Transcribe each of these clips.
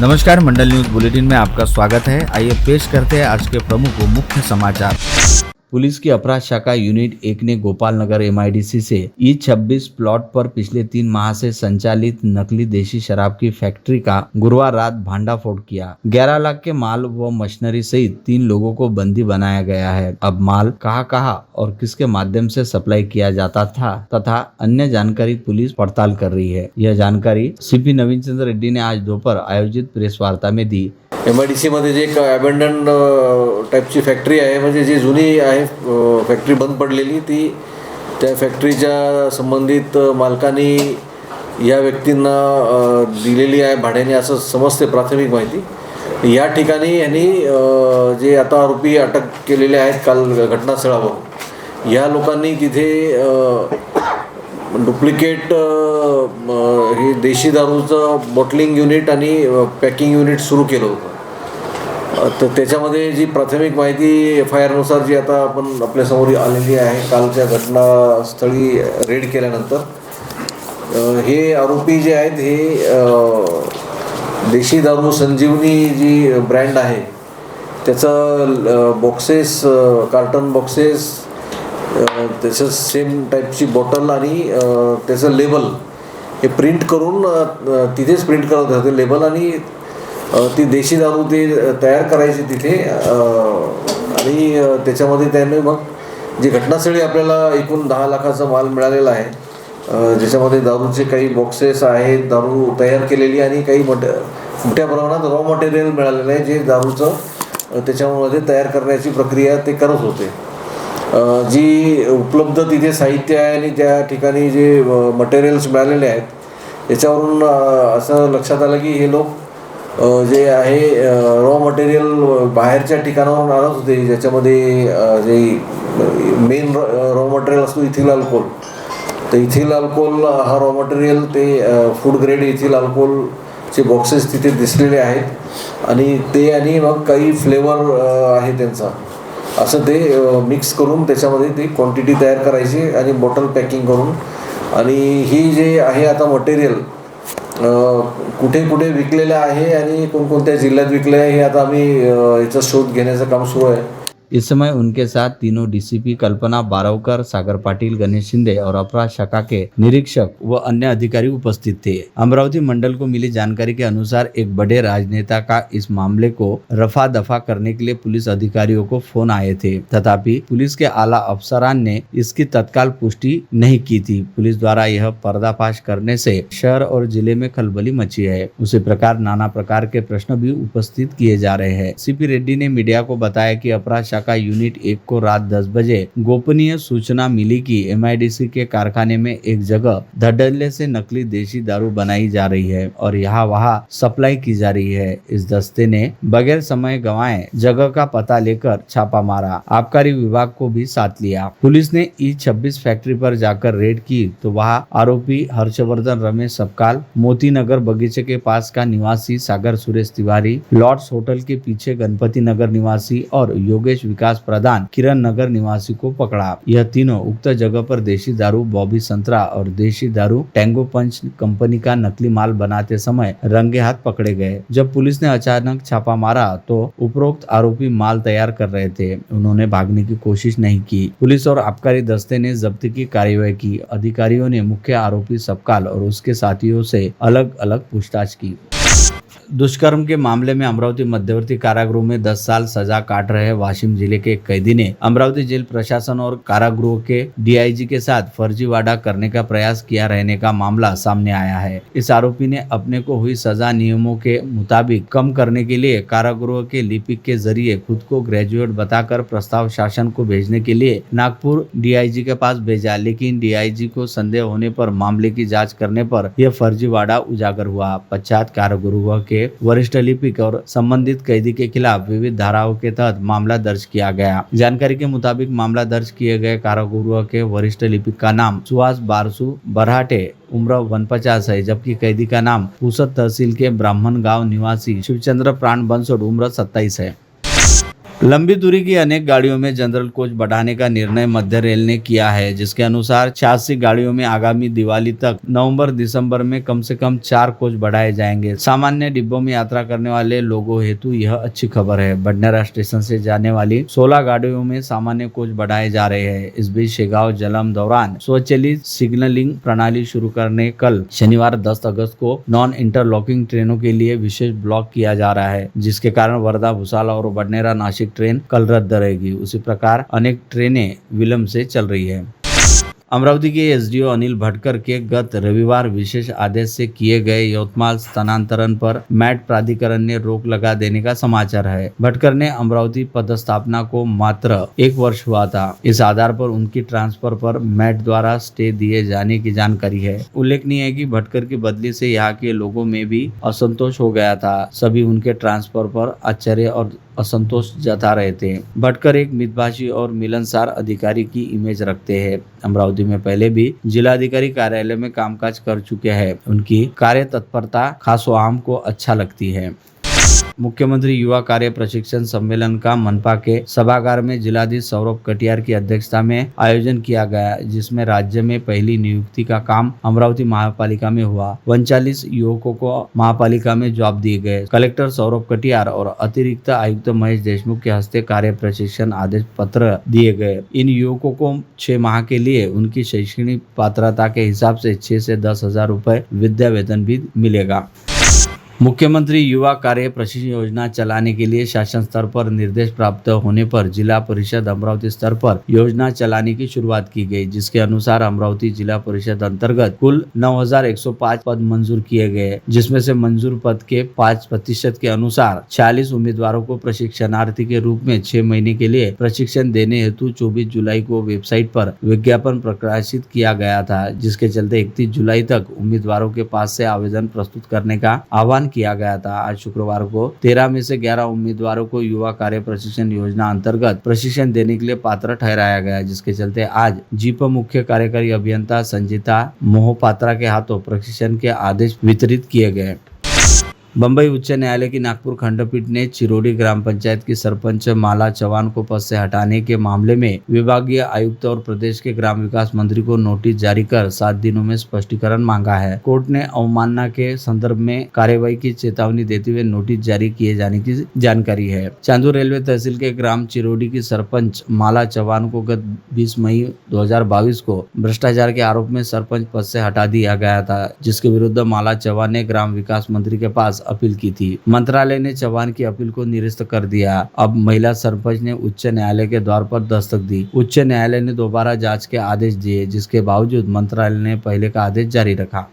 नमस्कार, मंडल news bulletin में आपका स्वागत है। आइए पेश करते हैं आज के प्रमुख व मुख्य समाचार। पुलिस की अपराध शाखा यूनिट 1 ने गोपाल नगर MIDC से E26 प्लॉट पर पिछले 3 माह से संचालित नकली देशी शराब की फैक्ट्री का गुरुवार रात भांडाफोड़ किया। 11 लाख के माल व मशीनरी सहित 3 लोगों को बंदी बनाया गया है। अब माल कहां और किसके माध्यम से सप्लाई किया जाता था तथा अन्य जानकारी पुलिस पड़ताल कर रही है। यह जानकारी CP नवीन चंद्र रेड्डी ने आज दोपहर आयोजित प्रेस वार्ता में दी। MIDC मध्ये जे एक अबॅन्डन टाईपची फॅक्टरी आहे, म्हणजे जी जुनी आहे फॅक्टरी बंद पडलेली, ती त्या फॅक्टरीच्या संबंधित मालकांनी या व्यक्तींना दिलेली आहे भाड्याने असं समजते प्राथमिक माहिती। या ठिकाणी यांनी जे आता आरोपी अटक केलेले आहेत काल घटनास्थळावर, या लोकांनी तिथे डुप्लिकेट हे देशी दारूचं बॉटलिंग युनिट आणि पॅकिंग युनिट सुरू केलं होतं। तर त्याच्यामध्ये जी प्राथमिक माहिती FIR नुसार जी आता आपण आपल्यासमोर आलेली आहे, कालच्या घटनास्थळी रेड केल्यानंतर हे आरोपी जे आहेत हे देशी दारू संजीवनी जी ब्रँड आहे त्याचं बॉक्सेस, कार्टन बॉक्सेस, त्याचं सेम टाईपची बॉटल आणि त्याचं लेबल हे प्रिंट करून तिथेच प्रिंट करत होते लेबल, आणि ती देशी दारू ते तयार करायची तिथे। आणि त्याच्यामध्ये त्याने मग जे घटनास्थळी आपल्याला एकूण 10 लाखाचा माल मिळालेला आहे, ज्याच्यामध्ये दारूचे काही बॉक्सेस आहेत, दारू तयार केलेली, आणि काही मोठ्या प्रमाणात रॉ मटेरियल मिळालेलं आहे जे दारूचं त्याच्यामध्ये तयार करण्याची प्रक्रिया ते करत होते। जी उपलब्ध तिथे साहित्य आहे आणि त्या ठिकाणी जे मटेरियल्स मिळालेले आहेत त्याच्यावरून असं लक्षात आलं की हे लोक जे आहे रॉ मटेरियल बाहेरच्या ठिकाणावरून आणत होते, ज्याच्यामध्ये जे मेन रॉ मटेरियल असतो इथिल अल्कोहोल। तर इथिल अल्कोहोल हा रॉ मटेरियल ते फूड ग्रेड इथिल अल्कोहोलचे बॉक्सेस तिथे दिसलेले आहेत, आणि ते आणि मग काही फ्लेवर आहे त्यांचा, असं ते मिक्स करून त्याच्यामध्ये ती क्वांटिटी तयार करायची आणि बॉटल पॅकिंग करून। आणि ही जे आहे आता मटेरियल कुठे कुठे विकलेलं आहे आणि कोणकोणत्या जिल्ह्यात विकलं आहे हे आता आम्ही याचा शोध घेण्याचं काम सुरू आहे। इस समय उनके साथ तीनों DCP कल्पना बारवकर, सागर पाटिल, गणेश शिंदे और अपराध शाखा के निरीक्षक व अन्य अधिकारी उपस्थित थे। अमरावती मंडल को मिली जानकारी के अनुसार एक बड़े राजनेता का इस मामले को रफा दफा करने के लिए पुलिस अधिकारियों को फोन आए थे, तथापि पुलिस के आला अफसरान ने इसकी तत्काल पुष्टि नहीं की थी। पुलिस द्वारा यह पर्दाफाश करने से शहर और जिले में खलबली मची है। उसी प्रकार नाना प्रकार के प्रश्न भी उपस्थित किए जा रहे हैं। CP रेड्डी ने मीडिया को बताया कि अपराध शाखा यूनिट 1 को रात 10 बजे गोपनीय सूचना मिली कि MIDC के कारखाने में एक जगह धड़ल्ले से नकली देशी दारू बनाई जा रही है और यहाँ वहाँ सप्लाई की जा रही है। इस दस्ते ने बगैर समय गंवाए जगह का पता लेकर छापा मारा। आबकारी विभाग को भी साथ लिया। पुलिस ने E26 फैक्ट्री पर जाकर रेड की तो वहाँ आरोपी हर्षवर्धन रमेश सबकाल, मोती नगर बगीचे के पास का निवासी सागर सुरेश तिवारी, लॉर्ड्स होटल के पीछे गणपति नगर निवासी और योगेश विकास प्रधान किरण नगर निवासी को पकड़ा। यह तीनों उक्त जगह पर देशी दारू बॉबी संतरा और देशी दारू टैंगो पंच कंपनी का नकली माल बनाते समय रंगे हाथ पकड़े गए। जब पुलिस ने अचानक छापा मारा तो उपरोक्त आरोपी माल तैयार कर रहे थे। उन्होंने भागने की कोशिश नहीं की। पुलिस और आबकारी दस्ते ने जब्ती की कार्यवाही की। अधिकारियों ने मुख्य आरोपी सबकाल और उसके साथियों से अलग अलग पूछताछ की। दुष्कर्म के मामले में अमरावती मध्यवर्ती कारागृह में 10 साल सजा काट रहे वाशिम जिले के एक कैदी ने अमरावती जेल प्रशासन और कारागृह के DIG के साथ फर्जीवाड़ा करने का प्रयास किया रहने का मामला सामने आया है। इस आरोपी ने अपने को हुई सजा नियमों के मुताबिक कम करने के लिए कारागृह के लिपिक के जरिए खुद को ग्रेजुएट बताकर प्रस्ताव शासन को भेजने के लिए नागपुर DIG के पास भेजा, लेकिन DIG को संदेह होने पर मामले की जाँच करने पर यह फर्जीवाड़ा उजागर हुआ। पश्चात कारागृह के वरिष्ठ लिपिक और संबंधित कैदी के खिलाफ विविध धाराओं के तहत मामला दर्ज किया गया। जानकारी के मुताबिक मामला दर्ज किए गए कारागृह के वरिष्ठ लिपिक का नाम सुहास बारसू बरहाटे उम्र 49 है, जबकि कैदी का नाम पुसद तहसील के ब्राह्मण गांव निवासी शिवचंद्र प्राण बंसोड उम्र 27 है। लंबी दूरी की अनेक गाड़ियों में जनरल कोच बढ़ाने का निर्णय मध्य रेल ने किया है, जिसके अनुसार 86 गाड़ियों में आगामी दिवाली तक नवंबर-दिसंबर में कम से कम 4 कोच बढ़ाए जाएंगे। सामान्य डिब्बों में यात्रा करने वाले लोगों हेतु यह अच्छी खबर है। बडनेरा स्टेशन से जाने वाली 16 गाड़ियों में सामान्य कोच बढ़ाए जा रहे हैं। इस बीच शेगांव जलम दौरान स्वचालित सिग्नलिंग प्रणाली शुरू करने कल शनिवार 10 अगस्त को नॉन इंटरलॉकिंग ट्रेनों के लिए विशेष ब्लॉक किया जा रहा है, जिसके कारण वर्धा, भुसावल और बडनेरा नासिक ट्रेन कल रद्द रहेगी। उसी प्रकार अनेक ट्रेनें विलंब से चल रही है। अमरावती के एसडीओ अनिल भटकर के गत रविवार विशेष आदेश से किए गए यवतमाल स्थानांतरण पर मैट प्राधिकरण ने रोक लगा देने का समाचार है। भटकर ने अमरावती पदस्थापना को मात्र 1 वर्ष हुआ था। इस आधार पर उनकी ट्रांसफर पर मैट द्वारा स्टे दिए जाने की जानकारी है। उल्लेखनीय है कि भटकर की बदली से यहाँ के लोगों में भी असंतोष हो गया था। सभी उनके ट्रांसफर पर आश्चर्य और असंतोष जता रहे थे। भटकर एक मितभाषी और मिलनसार अधिकारी की इमेज रखते हैं। अमरावती में पहले भी जिलाधिकारी कार्यालय में कामकाज कर चुके हैं। उनकी कार्य तत्परता खास आम को अच्छा लगती है। मुख्यमंत्री युवा कार्य प्रशिक्षण सम्मेलन का मनपा के सभागार में जिलाधीश सौरभ कटियार की अध्यक्षता में आयोजन किया गया, जिसमें राज्य में पहली नियुक्ति का काम अमरावती महापालिका में हुआ। 39 युवकों को महापालिका में जॉब दिए गए। कलेक्टर सौरभ कटियार और अतिरिक्त आयुक्त महेश देशमुख के हस्ते कार्य प्रशिक्षण आदेश पत्र दिए गए। इन युवकों को 6 माह के लिए उनकी शैक्षणिक पात्रता के हिसाब से 6 से 10 हजार रुपए विद्या वेतन भी मिलेगा। मुख्यमंत्री युवा कार्य प्रशिक्षण योजना चलाने के लिए शासन स्तर पर निर्देश प्राप्त होने पर जिला परिषद अमरावती स्तर पर योजना चलाने की शुरुआत की गई, जिसके अनुसार अमरावती जिला परिषद अंतर्गत कुल 9,105 पद मंजूर किए गए, जिसमें से मंजूर पद के 5% के अनुसार 46 उम्मीदवारों को प्रशिक्षणार्थी के रूप में 6 महीने के लिए प्रशिक्षण देने हेतु 24 जुलाई को वेबसाइट पर विज्ञापन प्रकाशित किया गया था, जिसके चलते 31 जुलाई तक उम्मीदवारों के पास से आवेदन प्रस्तुत करने का आह्वान किया गया था। आज शुक्रवार को 13 में से 11 उम्मीदवारों को युवा कार्य प्रशिक्षण योजना अंतर्गत प्रशिक्षण देने के लिए पात्र ठहराया गया, जिसके चलते आज जीप मुख्य कार्यकारी अभियंता संजीता मोहपात्रा के हाथों प्रशिक्षण के आदेश वितरित किए गए। बम्बई उच्च न्यायालय की नागपुर खंडपीठ ने चिरोड़ी ग्राम पंचायत की सरपंच माला चौहान को पद से हटाने के मामले में विभागीय आयुक्त और प्रदेश के ग्राम विकास मंत्री को नोटिस जारी कर 7 दिनों में स्पष्टीकरण मांगा है। कोर्ट ने अवमानना के संदर्भ में कार्यवाही की चेतावनी देते हुए नोटिस जारी किए जाने की जानकारी है। चांदू रेलवे तहसील के ग्राम चिरोड़ी की सरपंच माला चौहान को गत 20 मई 2022 को भ्रष्टाचार के आरोप में सरपंच पद से हटा दिया गया था, जिसके विरुद्ध माला चौहान ने ग्राम विकास मंत्री के पास अपील की थी। मंत्रालय ने चौहान की अपील को निरस्त कर दिया। अब महिला सरपंच ने उच्च न्यायालय के द्वार पर दस्तक दी। उच्च न्यायालय ने दोबारा जांच के आदेश दिए, जिसके बावजूद मंत्रालय ने पहले का आदेश जारी रखा।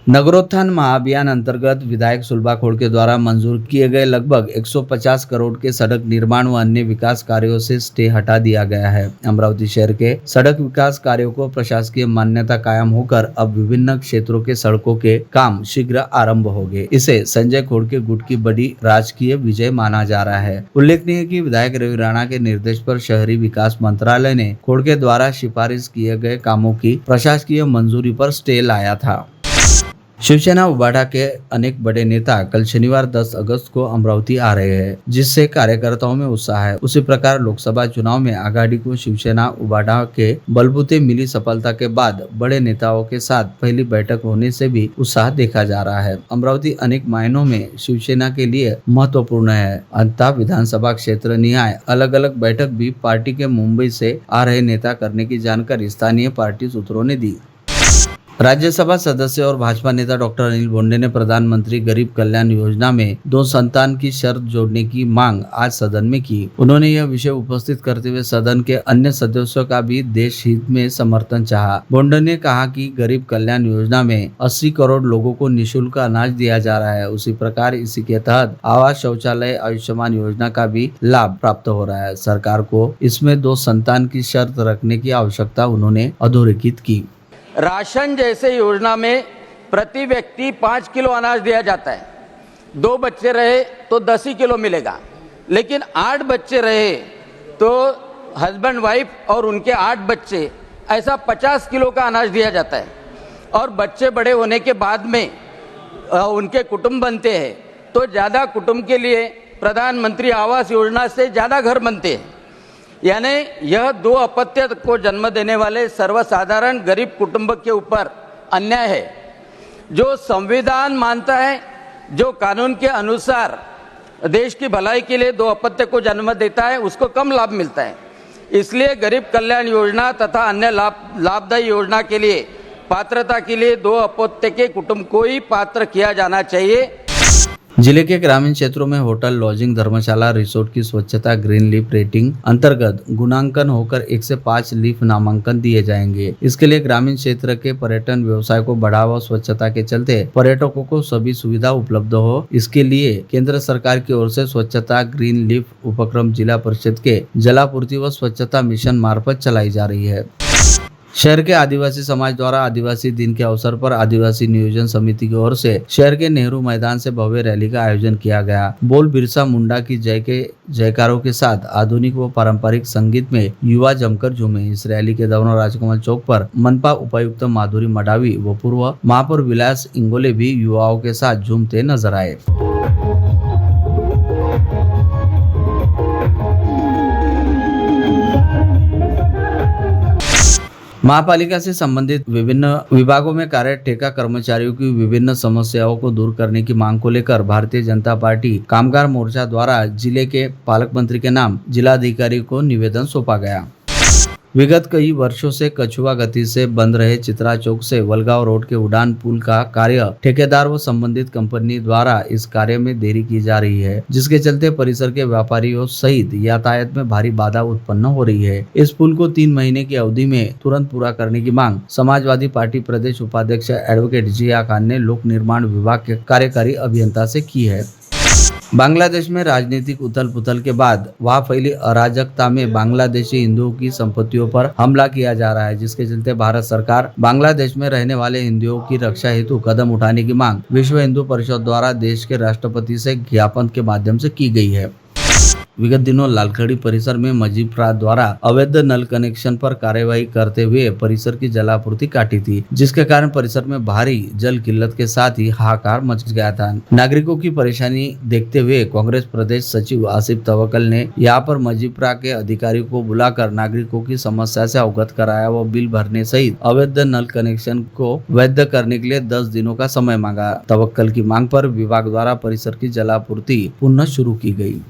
नगरोत्थान महाअभियान अंतर्गत विधायक सुलभा खोड़के द्वारा मंजूर किए गए लगभग 150 करोड़ के सड़क निर्माण व अन्य विकास कार्यों से स्टे हटा दिया गया है। अमरावती शहर के सड़क विकास कार्यों को प्रशासकीय मान्यता कायम होकर अब विभिन्न क्षेत्रों के सड़कों के काम शीघ्र आरंभ होंगे। इसे संजय खोड़के गुट की बड़ी राजकीय विजय माना जा रहा है। उल्लेखनीय है कि विधायक रवि राणा के निर्देश पर शहरी विकास मंत्रालय ने खोड़के द्वारा सिफारिश किए गए कामों की प्रशासकीय मंजूरी पर स्टे लाया था। शिवसेना उबाटा के अनेक बड़े नेता कल शनिवार 10 अगस्त को अमरावती आ रहे हैं, जिससे कार्यकर्ताओं में उत्साह है। उसी प्रकार लोकसभा चुनाव में आघाड़ी को शिवसेना उबाटा के बलबूते मिली सफलता के बाद बड़े नेताओं के साथ पहली बैठक होने से भी उत्साह देखा जा रहा है। अमरावती अनेक मायनों में शिवसेना के लिए महत्वपूर्ण है। अंततः विधानसभा क्षेत्र निहाय अलग अलग बैठक भी पार्टी के मुंबई से आ रहे नेता करने की जानकारी स्थानीय पार्टी सूत्रों ने दी। राज्यसभा सदस्य और भाजपा नेता डॉक्टर अनिल बोंडे ने प्रधानमंत्री गरीब कल्याण योजना में 2 संतान की शर्त जोड़ने की मांग आज सदन में की। उन्होंने यह विषय उपस्थित करते हुए सदन के अन्य सदस्यों का भी देश हित में समर्थन चाहा। बोंडे ने कहा कि गरीब कल्याण योजना में 80 करोड़ लोगों को निःशुल्क अनाज दिया जा रहा है। उसी प्रकार इसी के तहत आवास, शौचालय, आयुष्मान योजना का भी लाभ प्राप्त हो रहा है। सरकार को इसमें 2 संतान की शर्त रखने की आवश्यकता उन्होंने अधोरेखित की। राशन जैसे योजना में प्रति व्यक्ति 5 किलो अनाज दिया जाता है। 2 बच्चे रहे तो 10 ही किलो मिलेगा, लेकिन 8 बच्चे रहे तो हस्बैंड वाइफ और उनके 8 बच्चे, ऐसा 50 किलो का अनाज दिया जाता है। और बच्चे बड़े होने के बाद में उनके कुटुंब बनते हैं तो ज़्यादा कुटुंब के लिए प्रधानमंत्री आवास योजना से ज़्यादा घर बनते हैं। यानी यह 2 अपत्य को जन्म देने वाले सर्वसाधारण गरीब कुटुंब के ऊपर अन्याय है। जो संविधान मानता है, जो कानून के अनुसार देश की भलाई के लिए 2 अपत्य को जन्म देता है, उसको कम लाभ मिलता है। इसलिए गरीब कल्याण योजना तथा अन्य लाभदायी योजना के लिए पात्रता के लिए 2 अपत्य के कुटुंब को ही पात्र किया जाना चाहिए। जिले के ग्रामीण क्षेत्रों में होटल, लॉजिंग, धर्मशाला, रिसोर्ट की स्वच्छता ग्रीन लीफ रेटिंग अंतर्गत गुणांकन होकर 1 से 5 लीफ नामांकन दिए जाएंगे। इसके लिए ग्रामीण क्षेत्र के पर्यटन व्यवसाय को बढ़ावा, स्वच्छता के चलते पर्यटकों को सभी सुविधा उपलब्ध हो, इसके लिए केंद्र सरकार की ओर से स्वच्छता ग्रीन लीफ उपक्रम जिला परिषद के जलापूर्ति व स्वच्छता मिशन मार्फत चलाई जा रही है। शहर के आदिवासी समाज द्वारा आदिवासी दिन के अवसर पर आदिवासी नियोजन समिति की ओर से शहर के नेहरू मैदान से भव्य रैली का आयोजन किया गया। बोल बिरसा मुंडा की जय के जयकारों के साथ आधुनिक व पारंपरिक संगीत में युवा जमकर झूमे। इस रैली के दौरान राजकमल चौक पर मनपा उपायुक्त माधुरी मडावी व पूर्व महापौर विलास इंगोले भी युवाओं के साथ झूमते नजर आए। महापालिका से संबंधित विभिन्न विभागों में कार्यरत ठेका कर्मचारियों की विभिन्न समस्याओं को दूर करने की मांग को लेकर भारतीय जनता पार्टी कामगार मोर्चा द्वारा जिले के पालक मंत्री के नाम जिलाधिकारी को निवेदन सौंपा गया। विगत कई वर्षों से कछुआ गति से बंद रहे चित्रा चौक से वलगांव रोड के उड़ान पुल का कार्य ठेकेदार व संबंधित कंपनी द्वारा इस कार्य में देरी की जा रही है, जिसके चलते परिसर के व्यापारियों सहित यातायात में भारी बाधा उत्पन्न हो रही है। इस पुल को 3 महीने की अवधि में तुरंत पूरा करने की मांग समाजवादी पार्टी प्रदेश उपाध्यक्ष एडवोकेट जिया खान ने लोक निर्माण विभाग के कार्यकारी अभियंता से की है। बांग्लादेश में राजनीतिक उथल पुथल के बाद वहां फैली अराजकता में बांग्लादेशी हिंदुओं की संपत्तियों पर हमला किया जा रहा है, जिसके चलते भारत सरकार बांग्लादेश में रहने वाले हिंदुओं की रक्षा हेतु कदम उठाने की मांग विश्व हिंदू परिषद द्वारा देश के राष्ट्रपति से ज्ञापन के माध्यम से की गई है। विगत दिनों लालखड़ी परिसर में मजीप्रा द्वारा अवैध नल कनेक्शन पर कार्यवाही करते हुए परिसर की जलापूर्ति काटी थी, जिसके कारण परिसर में भारी जल किल्लत के साथ ही हाहाकार मच गया था। नागरिकों की परेशानी देखते हुए कांग्रेस प्रदेश सचिव आसिफ तवक्कल ने यहां पर मजीप्रा के अधिकारियों को बुलाकर नागरिकों की समस्या से अवगत कराया व बिल भरने सहित अवैध नल कनेक्शन को वैध करने के लिए 10 दिनों का समय मांगा। तवक्कल की मांग पर विभाग द्वारा परिसर की जलापूर्ति पुनः शुरू की गई।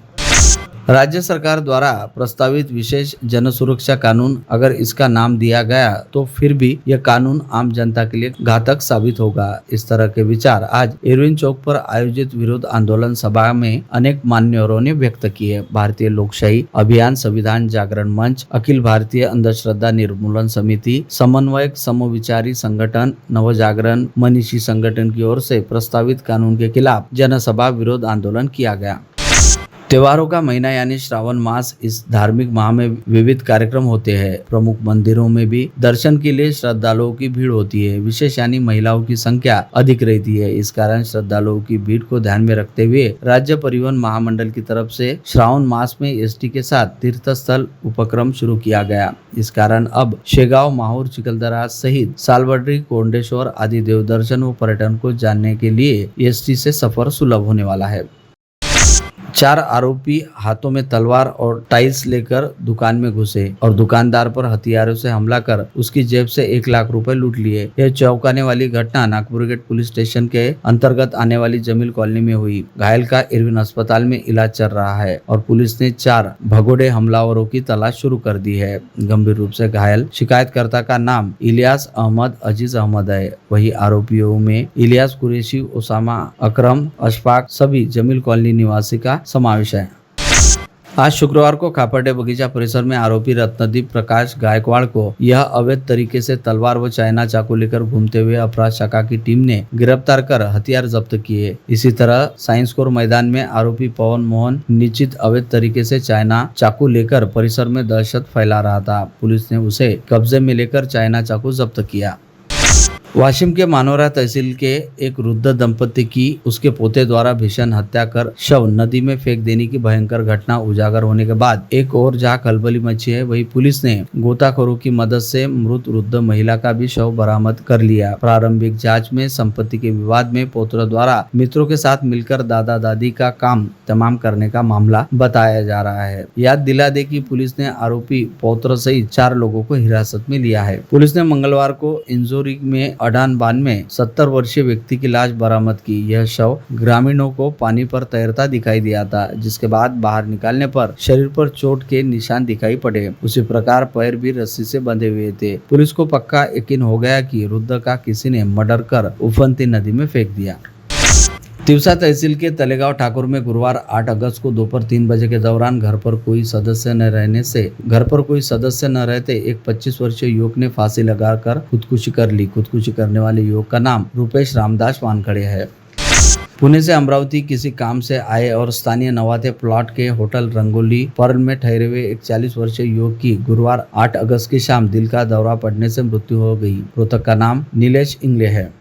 राज्य सरकार द्वारा प्रस्तावित विशेष जन सुरक्षा कानून, अगर इसका नाम दिया गया तो फिर भी यह कानून आम जनता के लिए घातक साबित होगा। इस तरह के विचार आज इरविन चौक पर आयोजित विरोध आंदोलन सभा में अनेक मान्यवरों ने व्यक्त किए। भारतीय लोकशाही अभियान, संविधान जागरण मंच, अखिल भारतीय अंधश्रद्धा निर्मूलन समिति, समन्वयक समविचारी संगठन, नवजागरण मनीषी संगठन की ओर से प्रस्तावित कानून के खिलाफ जनसभा विरोध आंदोलन किया गया। त्योहारों का महीना यानी श्रावण मास, इस धार्मिक माह में विविध कार्यक्रम होते हैं। प्रमुख मंदिरों में भी दर्शन के लिए श्रद्धालुओं की भीड़ होती है, विशेष यानी महिलाओं की संख्या अधिक रहती है। इस कारण श्रद्धालुओं की भीड़ को ध्यान में रखते हुए राज्य परिवहन महामंडल की तरफ से श्रावण मास में एसटी के साथ तीर्थ स्थल उपक्रम शुरू किया गया। इस कारण अब शेगांव, माहौर, चिखलदरा सहित सालबर्डी, कोंडेश्वर आदि देवदर्शन व पर्यटन को जानने के लिए एसटी से सफर सुलभ होने वाला है। 4 आरोपी हाथों में तलवार और टाइल्स लेकर दुकान में घुसे और दुकानदार पर हथियारों से हमला कर उसकी जेब से 1 लाख रुपए लूट लिए। यह चौंकाने वाली घटना नागपुर गेट पुलिस स्टेशन के अंतर्गत आने वाली जमील कॉलोनी में हुई। घायल का इरविन अस्पताल में इलाज चल रहा है और पुलिस ने 4 भगोड़े हमलावरों की तलाश शुरू कर दी है। गंभीर रूप से घायल शिकायतकर्ता का नाम इलियास अहमद अजीज अहमद है। वही आरोपियों में इलियास कुरैशी, ओसामा अकरम, अशफाक सभी जमील कॉलोनी निवासी का समावेश है। आज शुक्रवार को खापड़े बगीचा परिसर में आरोपी रत्नदीप प्रकाश गायकवाड़ को यह अवैध तरीके से तलवार व चाइना चाकू लेकर घूमते हुए अपराध शाखा की टीम ने गिरफ्तार कर हथियार जब्त किए। इसी तरह साइंस कोर मैदान में आरोपी पवन मोहन निश्चित अवैध तरीके से चाइना चाकू लेकर परिसर में दहशत फैला रहा था। पुलिस ने उसे कब्जे में लेकर चाइना चाकू जब्त किया। वाशिम के मानोरा तहसील के एक वृद्ध दंपति की उसके पोते द्वारा भीषण हत्या कर शव नदी में फेंक देने की भयंकर घटना उजागर होने के बाद एक और जहां खलबली मची है, वहीं पुलिस ने गोताखोरों की मदद से मृत वृद्ध महिला का भी शव बरामद कर लिया। प्रारंभिक जांच में संपत्ति के विवाद में पौत्र द्वारा मित्रों के साथ मिलकर दादा दादी का काम तमाम करने का मामला बताया जा रहा है। याद दिला दे कि पुलिस ने आरोपी पौत्र सहित 4 लोगों को हिरासत में लिया है। पुलिस ने मंगलवार को इंजोरी में अडान बांध में 70 वर्षीय व्यक्ति की लाश बरामद की। यह शव ग्रामीणों को पानी पर तैरता दिखाई दिया था, जिसके बाद बाहर निकालने पर शरीर पर चोट के निशान दिखाई पड़े। उसी प्रकार पैर भी रस्सी से बंधे हुए थे। पुलिस को पक्का यकीन हो गया कि वृद्ध का किसी ने मर्डर कर उफनती नदी में फेंक दिया। तिवसा तहसील के तलेगांव ठाकुर में गुरुवार 8 अगस्त को दोपहर 3 बजे के दौरान घर पर कोई सदस्य न रहते एक 25 वर्षीय युवक ने फांसी लगाकर खुदकुशी कर ली। खुदकुशी करने वाले युवक का नाम रुपेश रामदास वानखड़े है। पुणे से अमरावती किसी काम से आए और स्थानीय नवाते प्लॉट के होटल रंगोली पर्ल में ठहरे हुए एक 40 वर्षीय युवक की गुरुवार 8 अगस्त की शाम दिल का दौरा पड़ने से मृत्यु हो गई। मृतक का नाम नीलेश इंगले है।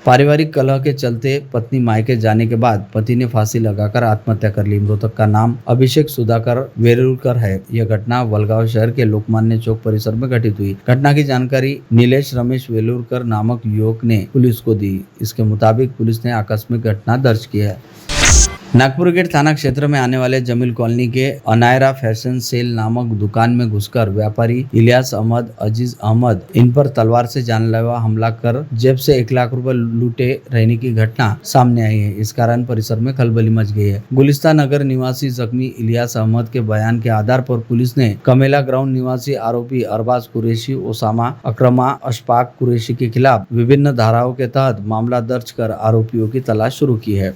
पारिवारिक कलह के चलते पत्नी मायके जाने के बाद पति ने फांसी लगाकर आत्महत्या कर ली। मृतक का नाम अभिषेक सुधाकर वेलुरकर है। यह घटना वलगांव शहर के लोकमान्य चौक परिसर में घटित हुई। घटना की जानकारी नीलेश रमेश वेलुरकर नामक युवक ने पुलिस को दी। इसके मुताबिक पुलिस ने आकस्मिक घटना दर्ज की है। नागपुर गेट थाना क्षेत्र में आने वाले जमील कॉलोनी के अनायरा फैशन सेल नामक दुकान में घुसकर व्यापारी इलियास अहमद, अजीज अहमद इन पर तलवार से जानलेवा हमला कर जेब से 1 लाख रुपए लूटे रहने की घटना सामने आई है। इस कारण परिसर में खलबली मच गई है। गुलिस्तान नगर निवासी जख्मी इलियास अहमद के बयान के आधार पर पुलिस ने कमेला ग्राउंड निवासी आरोपी अरबाज कुरैशी, ओसामा अकरमा, अशफाक कुरैशी के खिलाफ विभिन्न धाराओं के तहत मामला दर्ज कर आरोपियों की तलाश शुरू की है।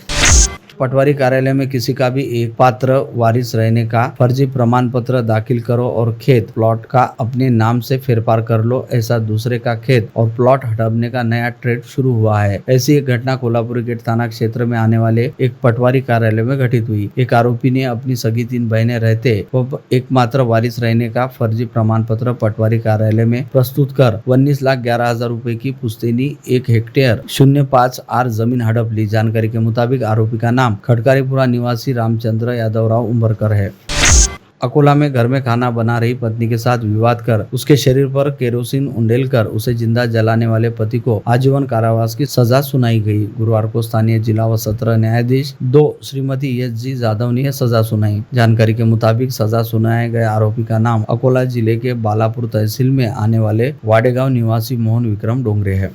पटवारी कार्यालय में किसी का भी एक पात्र वारिस रहने का फर्जी प्रमाण पत्र दाखिल करो और खेत प्लॉट का अपने नाम से फेरफार कर लो, ऐसा दूसरे का खेत और प्लॉट हड़पने का नया ट्रेंड शुरू हुआ है। ऐसी एक घटना कोल्हापुर गेट थाना क्षेत्र में आने वाले एक पटवारी कार्यालय में घटित हुई। एक आरोपी ने अपनी सगी 3 बहनें रहते व एकमात्र वारिस रहने का फर्जी प्रमाण पत्र पटवारी कार्यालय में प्रस्तुत कर 19,11,000 रुपए की पुश्तैनी 1 हेक्टेयर 0.5 आर जमीन हड़प ली। जानकारी के मुताबिक आरोपी का नाम खटकारीपुरा निवासी रामचंद्र यादवराव उम्बरकर है। अकोला में घर में खाना बना रही पत्नी के साथ विवाद कर उसके शरीर पर केरोसिन उंडेलकर उसे जिंदा जलाने वाले पति को आजीवन कारावास की सजा सुनाई गई। गुरुवार को स्थानीय जिला व सत्र न्यायाधीश 2 श्रीमती एस.जी. जाधव ने यह सजा सुनाई। जानकारी के मुताबिक सजा सुनाए गए आरोपी का नाम अकोला जिले के बालापुर तहसील में आने वाले वाडेगांव निवासी मोहन विक्रम डोंगरे है।